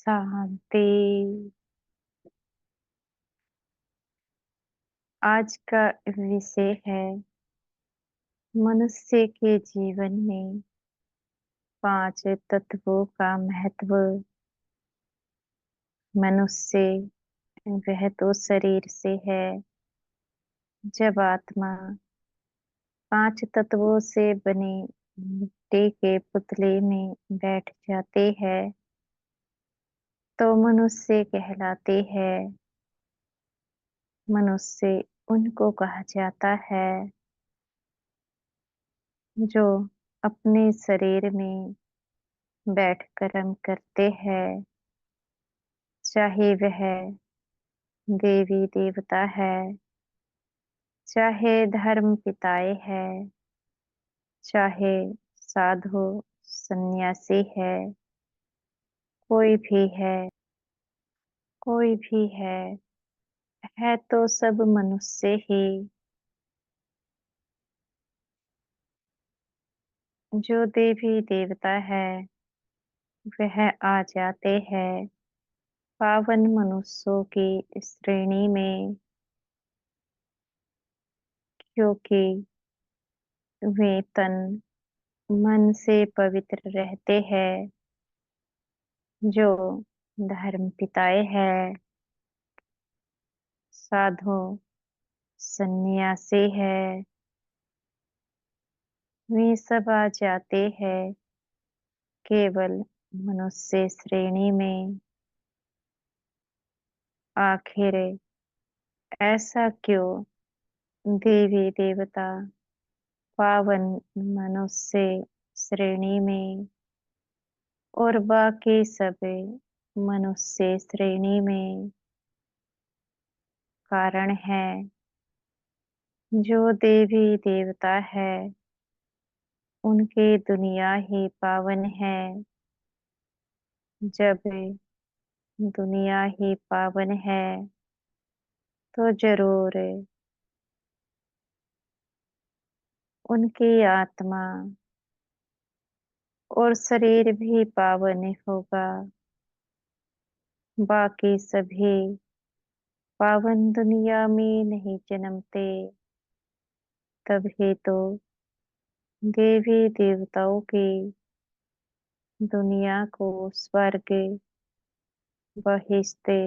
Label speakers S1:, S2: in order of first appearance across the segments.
S1: शांति। आज का विषय है मनुष्य के जीवन में 5 तत्वों का महत्व। मनुष्य वह तो शरीर से है। जब आत्मा 5 तत्वों से बने मिट्टी के पुतले में बैठ जाते हैं तो मनुष्य कहलाते हैं। मनुष्य उनको कहा जाता है जो अपने शरीर में बैठ कर्म करते हैं, चाहे वह देवी देवता है, चाहे धर्म पिताए है, चाहे साधु सन्यासी है, कोई भी है तो सब मनुष्य ही। जो देवी देवता है वह आ जाते हैं पावन मनुष्यों की श्रेणी में, क्योंकि वे तन मन से पवित्र रहते हैं। जो धर्म पिताए है, साधु सन्यासी है, वे सब आ जाते हैं केवल मनुष्य श्रेणी में। आखिर ऐसा क्यों? देवी देवता पावन मनुष्य श्रेणी में और बाकी सब मनुष्य श्रेणी में। कारण है जो देवी देवता है उनकी दुनिया ही पावन है। जब दुनिया ही पावन है तो जरूर उनकी आत्मा और शरीर भी पावन होगा। बाकी सभी पावन दुनिया में नहीं जन्मते, तभी तो देवी देवताओं की दुनिया को स्वर्ग, बहिश्ते,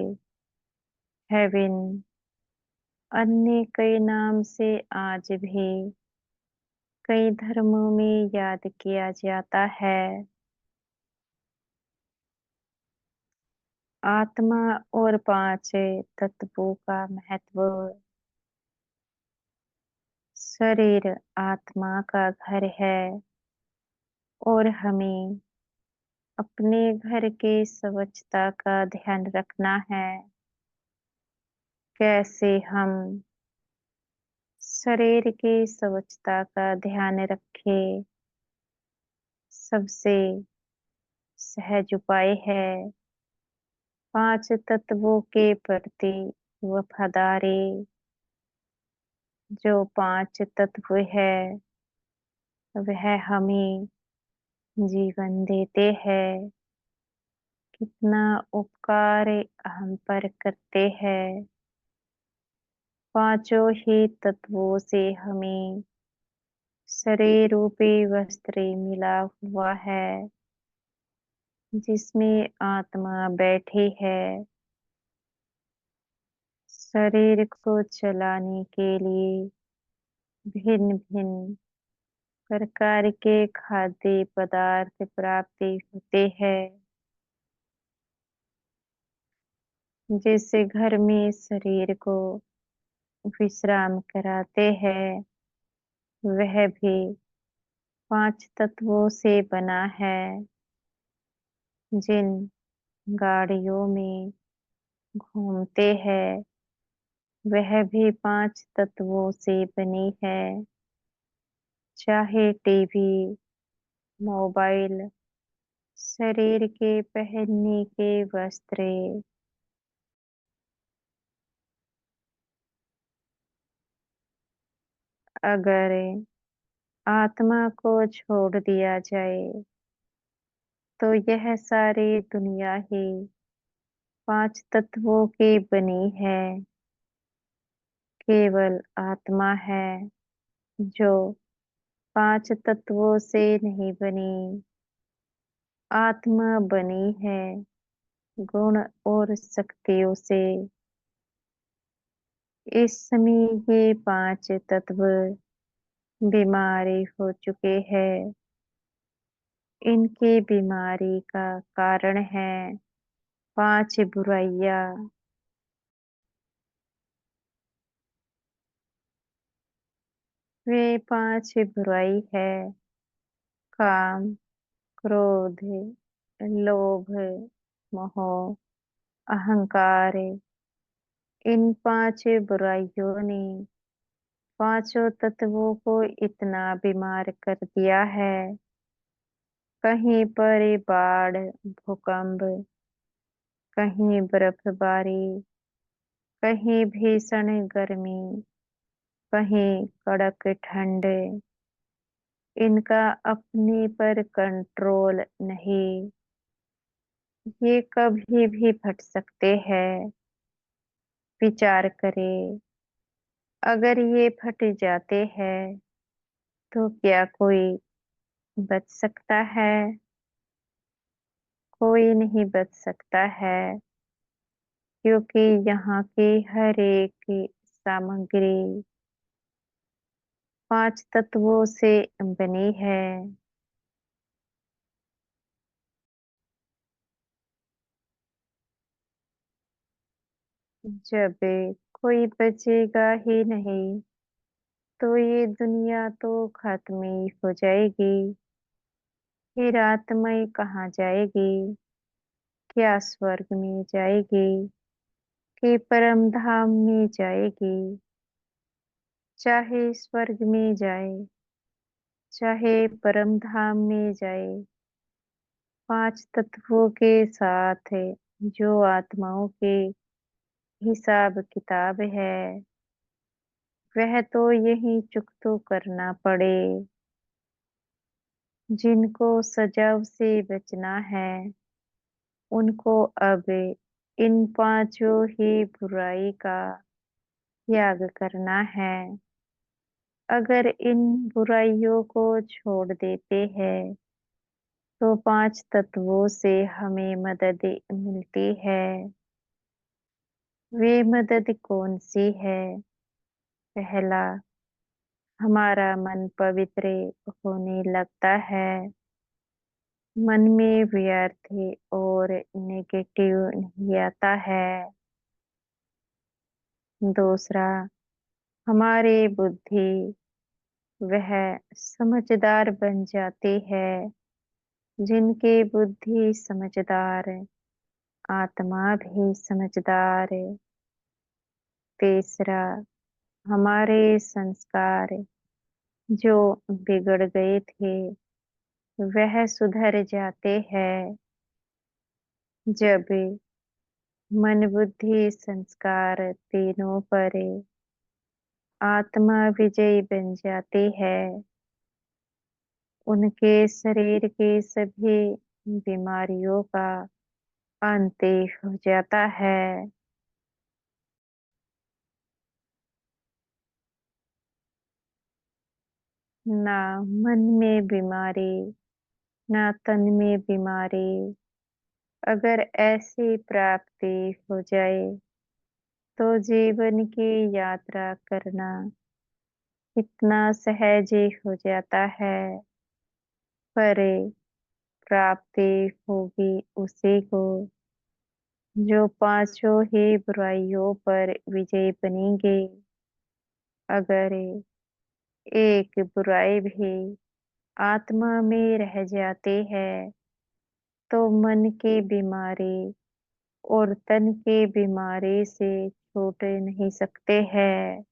S1: हेवन, अन्य कई नाम से आज भी कई धर्मों में याद किया जाता है। आत्मा और 5 तत्वों का महत्व। शरीर आत्मा का घर है और हमें अपने घर की स्वच्छता का ध्यान रखना है। कैसे हम शरीर की स्वच्छता का ध्यान रखें? सबसे सहज उपाय है 5 तत्वों के प्रति वफादारी। जो 5 तत्व है वह हमें जीवन देते हैं। कितना उपकार हम पर करते हैं। पांचों ही तत्वों से हमें शरीर रूपी वस्त्र मिला हुआ है जिसमें आत्मा बैठी है। शरीर को चलाने के लिए भिन्न भिन्न प्रकार के खाद्य पदार्थ प्राप्त होते हैं। जैसे घर में शरीर को विश्राम कराते हैं, वह भी 5 तत्वों से बना है। जिन गाड़ियों में घूमते हैं वह भी 5 तत्वों से बनी है। चाहे टीवी, मोबाइल, शरीर के पहनने के वस्त्र, अगर आत्मा को छोड़ दिया जाए तो यह सारी दुनिया ही पांच तत्वों की बनी है, केवल आत्मा है जो पांच तत्वों से नहीं बनी। आत्मा बनी है गुण और शक्तियों से। इस समय ये पांच तत्व बीमारी हो चुके हैं। इनकी बीमारी का कारण है पांच बुराइयां। वे पांच बुराई है काम, क्रोध, लोभ, मोह, अहंकार। इन पांच बुराइयों ने पांचों तत्वों को इतना बीमार कर दिया है। कहीं पर बाढ़, भूकंप, कहीं बर्फबारी, कहीं भीषण गर्मी, कहीं कड़क ठंड। इनका अपने पर कंट्रोल नहीं। ये कभी भी फट सकते हैं। विचार करें, अगर ये फट जाते हैं तो क्या कोई बच सकता है? कोई नहीं बच सकता है, क्योंकि यहाँ की हर एक सामग्री पांच तत्वों से बनी है। जब कोई बचेगा ही नहीं तो ये दुनिया तो खत्म ही हो जाएगी। फिर आत्मा कहाँ जाएगी? क्या स्वर्ग में जाएगी कि परम धाम में जाएगी? चाहे स्वर्ग में जाए, चाहे परम धाम में जाए, पांच तत्वों के साथ जो आत्माओं के हिसाब किताब है, वह तो यही चुकतो करना पड़े। जिनको सजाव से बचना है, उनको अब इन पांचों ही बुराई का त्याग करना है। अगर इन बुराइयों को छोड़ देते हैं तो पांच तत्वों से हमें मदद मिलती है। वे मदद कौन सी है? पहला, हमारा मन पवित्र होने लगता है। मन में व्यर्थ और नेगेटिव नहीं आता है। दूसरा, हमारी बुद्धि वह समझदार बन जाती है। जिनकी बुद्धि समझदार, आत्मा भी समझदार। तीसरा, हमारे संस्कार जो बिगड़ गए थे वह सुधर जाते हैं। जब मन, बुद्धि, संस्कार तीनों पर आत्मा विजयी बन जाती है, उनके शरीर के सभी बीमारियों का अंत हो जाता है। ना मन में बीमारी, ना तन में बीमारी। अगर ऐसी प्राप्ति हो जाए तो जीवन की यात्रा करना कितना सहज हो जाता है। पर प्राप्ति होगी उसी को जो पांचों ही बुराइयों पर विजयी बनेंगे। अगर एक बुराई भी आत्मा में रह जाती है तो मन की बीमारी और तन की बीमारी से छूट नहीं सकते हैं।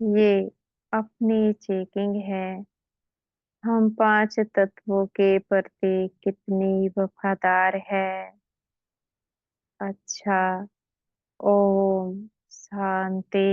S1: ये अपनी चेकिंग है, हम पांच तत्वों के प्रति कितनी वफादार है। अच्छा, ओम शांति।